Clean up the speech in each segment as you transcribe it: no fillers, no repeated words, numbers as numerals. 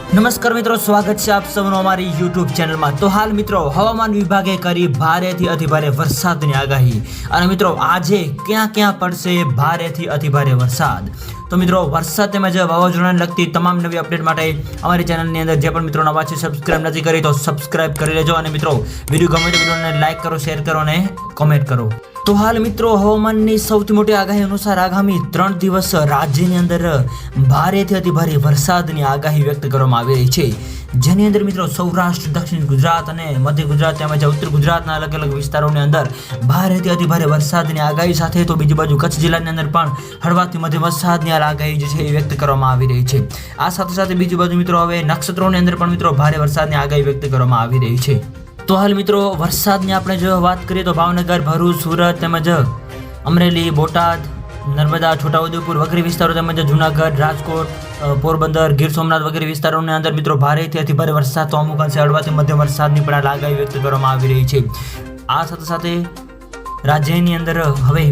નમસ્કાર મિત્રો, સ્વાગત છે આપ સૌનું અમારી યુટ્યુબ ચેનલમાં। તો હાલ મિત્રો હવામાન વિભાગે કરી ભારેથી અતિભારે વરસાદની આગાહી અને મિત્રો આજે ક્યાં ક્યાં પડશે ભારેથી અતિભારે વરસાદ। તો મિત્રો વરસાદ તેમજ વાવાઝોડાને લગતી તમામ નવી અપડેટ માટે અમારી ચેનલની અંદર જે પણ મિત્રો નવા છે સબસ્ક્રાઇબ નથી કરી તો સબસ્ક્રાઇબ કરી લેજો અને મિત્રો વિડીયો ગમે તો વિડીયોને લાઈક કરો, શેર કરો અને કોમેન્ટ કરો। તો હાલ મિત્રો હવામાનની સૌથી મોટી આગાહી અનુસાર આગામી 3 દિવસ રાજ્યની અંદર ભારેથી અતિભારે વરસાદની આગાહી વ્યક્ત કરવામાં આવી રહી છે, જેની અંદર મિત્રો સૌરાષ્ટ્ર, દક્ષિણ ગુજરાત અને મધ્ય ગુજરાત તેમજ ઉત્તર ગુજરાતના અલગ અલગ વિસ્તારોની અંદર ભારેથી અતિભારે વરસાદની આગાહી સાથે તો બીજી બાજુ કચ્છ જિલ્લાની અંદર પણ હળવાથી મધ્યમ વરસાદની આગાહી જે છે એ વ્યક્ત કરવામાં આવી રહી છે। આ સાથે સાથે બીજી બાજુ મિત્રો હવે નક્ષત્રોની અંદર પણ મિત્રો ભારે વરસાદની આગાહી વ્યક્ત કરવામાં આવી રહી છે। તો હાલ મિત્રો વરસાદની આપણે જો વાત કરીએ તો ભાવનગર, ભરૂચ, સુરત તેમજ અમરેલી, બોટાદ, નર્મદા, છોટાઉદેપુર વગેરે વિસ્તારો તેમજ જૂનાગઢ, રાજકોટ, પોરબંદર, ગીર સોમનાથ વગેરે વિસ્તારોની અંદર મિત્રો ભારેથી અતિભારે વરસાદ તો અમુક અંશે હળવાથી મધ્યમ વરસાદની પણ આગાહી વ્યક્ત કરવામાં આવી રહી છે। આ સાથે સાથે રાજ્યની અંદર હવે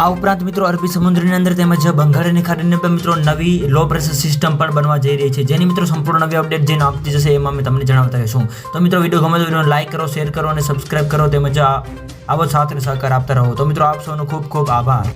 આ ઉપરાંત મિત્રો અરબી સમુદ્રની અંદર તેમજ બંગાળની ખાડીની પર મિત્રો નવી લો પ્રેશર સિસ્ટમ પણ બનવા જઈ રહી છે, જેની મિત્રો સંપૂર્ણ નવી અપડેટ જેને આપતી જશે એમાં અમે તમને જણાવતા રહીશું। તો મિત્રો વિડીયો ગમે તો વિડીયોને લાઈક કરો, શેર કરો અને સબસ્ક્રાઇબ કરો તેમજ આવો સાથ અને સહકાર આપતા રહો। તો મિત્રો આપ સૌનો ખૂબ ખૂબ આભાર।